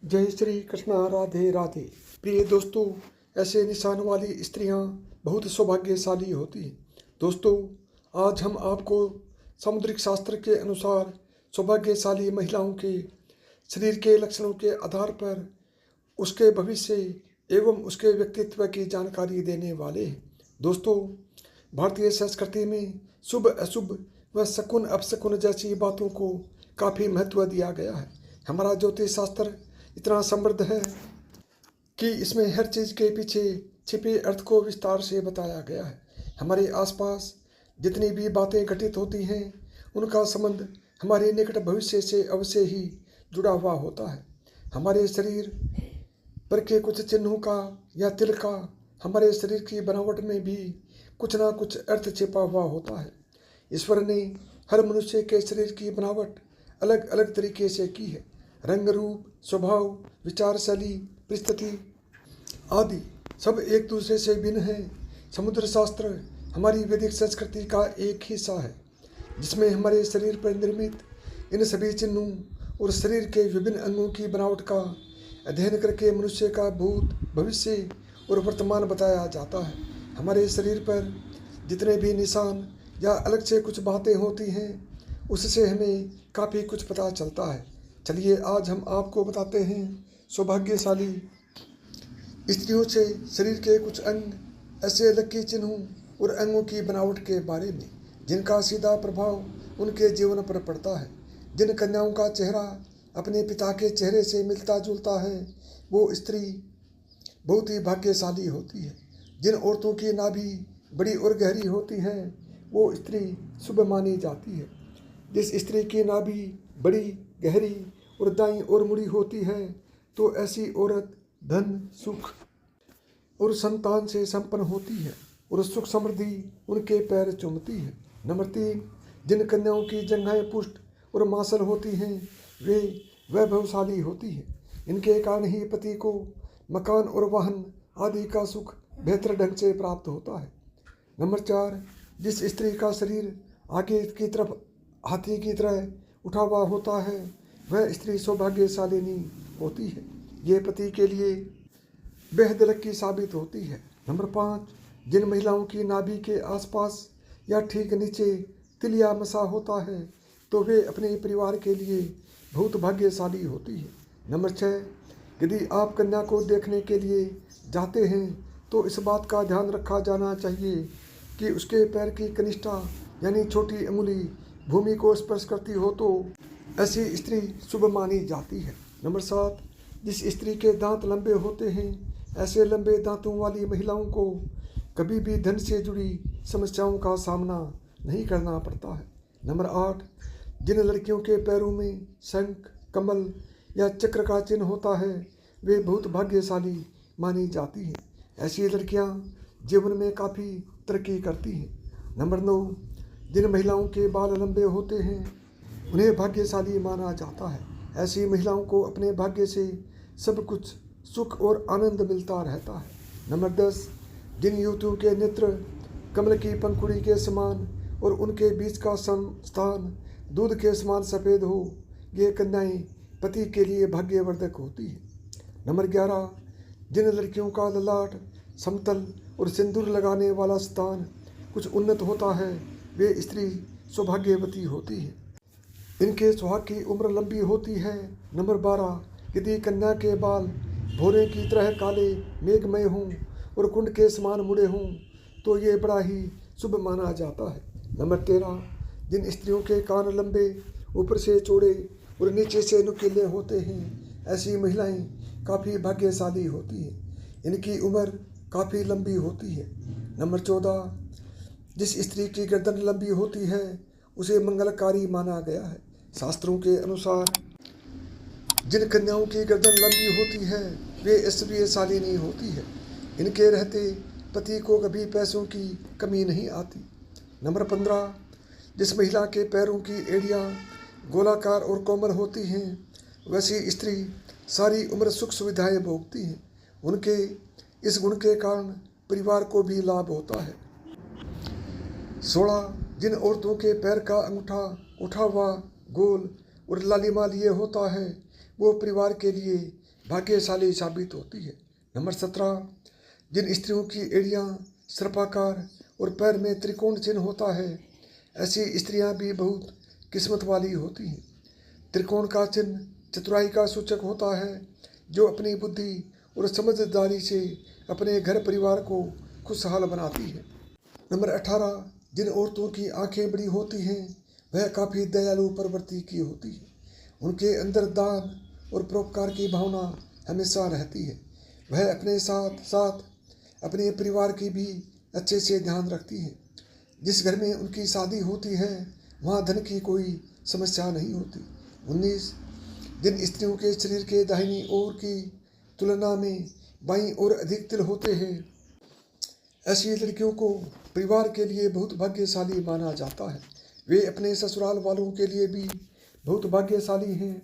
जय श्री कृष्णा, राधे राधे। प्रिय दोस्तों, ऐसे निशान वाली स्त्रियां बहुत सौभाग्यशाली होती हैं। दोस्तों, आज हम आपको सामुद्रिक शास्त्र के अनुसार सौभाग्यशाली महिलाओं के शरीर के लक्षणों के आधार पर उसके भविष्य एवं उसके व्यक्तित्व की जानकारी देने वाले हैं। दोस्तों, भारतीय संस्कृति में शुभ अशुभ व शकुन अपशकुन जैसी बातों को काफ़ी महत्व दिया गया है। हमारा ज्योतिष शास्त्र इतना समृद्ध है कि इसमें हर चीज़ के पीछे छिपे अर्थ को विस्तार से बताया गया है। हमारे आसपास जितनी भी बातें घटित होती हैं उनका संबंध हमारे निकट भविष्य से अवश्य ही जुड़ा हुआ होता है। हमारे शरीर पर के कुछ चिन्हों का या तिल का हमारे शरीर की बनावट में भी कुछ ना कुछ अर्थ छिपा हुआ होता है। ईश्वर ने हर मनुष्य के शरीर की बनावट अलग अलग तरीके से की है। रंग, रूप, स्वभाव, विचार शैली, परिस्थिति आदि सब एक दूसरे से भिन्न हैं। समुद्र शास्त्र हमारी वैदिक संस्कृति का एक हिस्सा है जिसमें हमारे शरीर पर निर्मित इन सभी चिन्हों और शरीर के विभिन्न अंगों की बनावट का अध्ययन करके मनुष्य का भूत, भविष्य और वर्तमान बताया जाता है। हमारे शरीर पर जितने भी निशान या अलग से कुछ बातें होती हैं उससे हमें काफ़ी कुछ पता चलता है। चलिए आज हम आपको बताते हैं सौभाग्यशाली स्त्रियों से शरीर के कुछ अंग, ऐसे लकी चिन्हों और अंगों की बनावट के बारे में जिनका सीधा प्रभाव उनके जीवन पर पड़ता है। जिन कन्याओं का चेहरा अपने पिता के चेहरे से मिलता जुलता है वो स्त्री बहुत ही भाग्यशाली होती है। जिन औरतों की नाभि बड़ी और गहरी होती है वो स्त्री शुभ मानी जाती है। जिस स्त्री की नाभि बड़ी गहरी और दाईं ओर मुड़ी होती है तो ऐसी औरत धन, सुख और संतान से संपन्न होती है और सुख समृद्धि उनके पैर चूमती है। नंबर 3, जिन कन्याओं की जंघाएं पुष्ट और मांसल होती हैं वे वैभवशाली होती हैं। इनके कारण ही पति को मकान और वाहन आदि का सुख बेहतर ढंग से प्राप्त होता है। नंबर 4, जिस स्त्री का शरीर आगे की तरफ हाथी की तरह उठा हुआ होता है वह स्त्री सौभाग्यशालिनी होती है। ये पति के लिए बेहद लकी साबित होती है। नंबर 5, जिन महिलाओं की नाभि के आसपास या ठीक नीचे तिल या मसा होता है तो वे अपने परिवार के लिए बहुत भाग्यशाली होती है। नंबर 6, यदि आप कन्या को देखने के लिए जाते हैं तो इस बात का ध्यान रखा जाना चाहिए कि उसके पैर की कनिष्ठा यानी छोटी अंगुली भूमि को स्पर्श करती हो तो ऐसी स्त्री शुभ मानी जाती है। नंबर 7, जिस स्त्री के दांत लंबे होते हैं ऐसे लंबे दांतों वाली महिलाओं को कभी भी धन से जुड़ी समस्याओं का सामना नहीं करना पड़ता है। नंबर 8, जिन लड़कियों के पैरों में शंख, कमल या चक्र का चिन्ह होता है वे बहुत भाग्यशाली मानी जाती हैं। ऐसी लड़कियां जीवन में काफ़ी तरक्की करती हैं। नंबर 9, जिन महिलाओं के बाल लंबे होते हैं उन्हें भाग्यशाली माना जाता है। ऐसी महिलाओं को अपने भाग्य से सब कुछ सुख और आनंद मिलता रहता है। नंबर 10, जिन युवतियों के नेत्र कमल की पंखुड़ी के समान और उनके बीच का स्थान दूध के समान सफ़ेद हो ये कन्याएं पति के लिए भाग्यवर्धक होती हैं। नंबर 11, जिन लड़कियों का ललाट समतल और सिंदूर लगाने वाला स्थान कुछ उन्नत होता है वे स्त्री सौभाग्यवती होती है। इनके सुहाग की उम्र लंबी होती है। नंबर 12, यदि कन्या के बाल भोरे की तरह काले मेघमय हों और कुंड के समान मुड़े हों तो ये बड़ा ही शुभ माना जाता है। नंबर 13, जिन स्त्रियों के कान लंबे, ऊपर से चौड़े और नीचे से नुकीले होते हैं ऐसी महिलाएं काफ़ी भाग्यशाली होती हैं। इनकी उम्र काफ़ी लंबी होती है। नंबर 14, जिस स्त्री की गर्दन लंबी होती है उसे मंगलकारी माना गया है। शास्त्रों के अनुसार जिन कन्याओं की गर्दन लंबी होती है वे ऐश्वर्यशालिनी होती है। इनके रहते पति को कभी पैसों की कमी नहीं आती। नंबर 15, जिस महिला के पैरों की एड़ियाँ गोलाकार और कोमल होती हैं वैसी स्त्री सारी उम्र सुख सुविधाएं भोगती हैं। उनके इस गुण के कारण परिवार को भी लाभ होता है। 16, जिन औरतों के पैर का अंगूठा उठा हुआ, गोल और लालीमा लिए होता है वो परिवार के लिए भाग्यशाली साबित होती है। नंबर 17, जिन स्त्रियों की एड़ियाँ सर्पाकार और पैर में त्रिकोण चिन्ह होता है, ऐसी स्त्रियां भी बहुत किस्मत वाली होती हैं। त्रिकोण का चिन्ह चतुराई का सूचक होता है, जो अपनी बुद्धि और समझदारी से अपने घर परिवार को खुशहाल बनाती है। नंबर 18, जिन औरतों की आंखें बड़ी होती हैं, वह काफ़ी दयालु प्रवृत्ति की होती है। उनके अंदर दान और परोपकार की भावना हमेशा रहती है। वह अपने साथ साथ अपने परिवार की भी अच्छे से ध्यान रखती है। जिस घर में उनकी शादी होती है, वहाँ धन की कोई समस्या नहीं होती। 19, जिन स्त्रियों के शरीर के दाहिनी ओर की तुलना में बाईं ओर अधिक तिल होते हैं, ऐसी लड़कियों को परिवार के लिए बहुत भाग्यशाली माना जाता है। वे अपने ससुराल वालों के लिए भी बहुत भाग्यशाली हैं।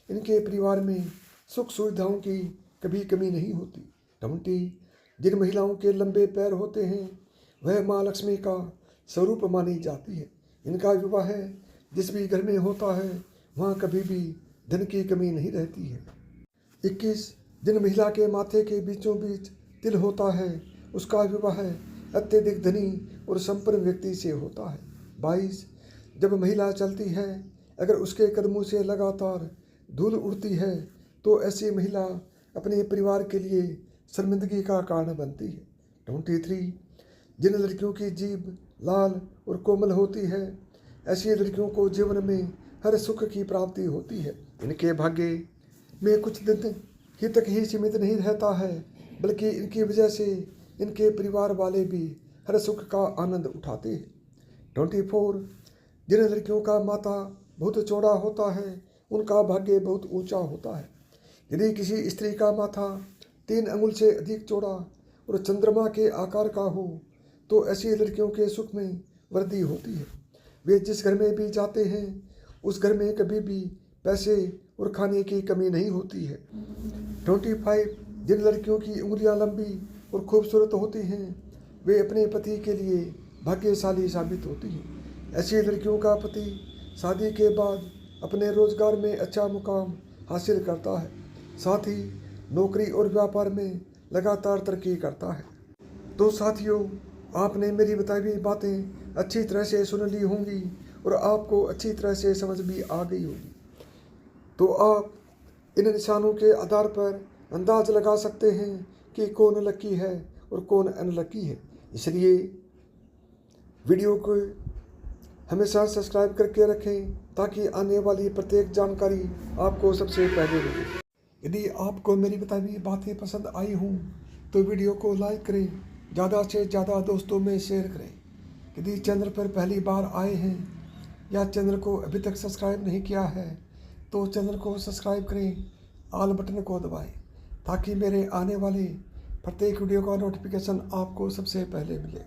इनके परिवार में सुख सुविधाओं की कभी कमी नहीं होती। 20, जिन महिलाओं के लंबे पैर होते हैं, वह माँ लक्ष्मी का स्वरूप मानी जाती है। इनका विवाह जिस भी घर में होता है, वहाँ कभी भी धन की कमी नहीं रहती है। 21, जिन महिला के माथे के बीचों बीच तिल होता है, उसका विवाह अत्यधिक धनी और संपन्न व्यक्ति से होता है। 22, जब महिला चलती है, अगर उसके कदमों से लगातार धूल उड़ती है, तो ऐसी महिला अपने परिवार के लिए शर्मिंदगी का कारण बनती है। 23, जिन लड़कियों की जीभ लाल और कोमल होती है, ऐसी लड़कियों को जीवन में हर सुख की प्राप्ति होती है। इनके भाग्य में कुछ दिन ही तक ही सीमित नहीं रहता है, बल्कि इनकी वजह से इनके परिवार वाले भी हर सुख का आनंद उठाते हैं। 24, जिन लड़कियों का माथा बहुत चौड़ा होता है, उनका भाग्य बहुत ऊंचा होता है। यदि किसी स्त्री का माथा 3 अंगुल से अधिक चौड़ा और चंद्रमा के आकार का हो, तो ऐसी लड़कियों के सुख में वृद्धि होती है। वे जिस घर में भी जाते हैं, उस घर में कभी भी पैसे और खाने की कमी नहीं होती है। 25, जिन लड़कियों की उंगलियां लंबी और खूबसूरत होती हैं, वे अपने पति के लिए भाग्यशाली साबित होती हैं। ऐसी लड़कियों का पति शादी के बाद अपने रोजगार में अच्छा मुकाम हासिल करता है, साथ ही नौकरी और व्यापार में लगातार तरक्की करता है। तो साथियों, आपने मेरी बताई हुई बातें अच्छी तरह से सुन ली होंगी और आपको अच्छी तरह से समझ भी आ गई होगी। तो आप इन निशानों के आधार पर अंदाज लगा सकते हैं कि कौन लकी है और कौन अनलकी है। इसलिए वीडियो को हमेशा सब्सक्राइब करके रखें, ताकि आने वाली प्रत्येक जानकारी आपको सबसे पहले मिले। यदि आपको मेरी बताई हुई बातें पसंद आई हों, तो वीडियो को लाइक करें, ज़्यादा से ज़्यादा दोस्तों में शेयर करें। यदि चैनल पर पहली बार आए हैं या चैनल को अभी तक सब्सक्राइब नहीं किया है, तो चैनल को सब्सक्राइब करें, ऑल बटन को दबाएं, ताकि मेरे आने वाले प्रत्येक वीडियो का नोटिफिकेशन आपको सबसे पहले मिले।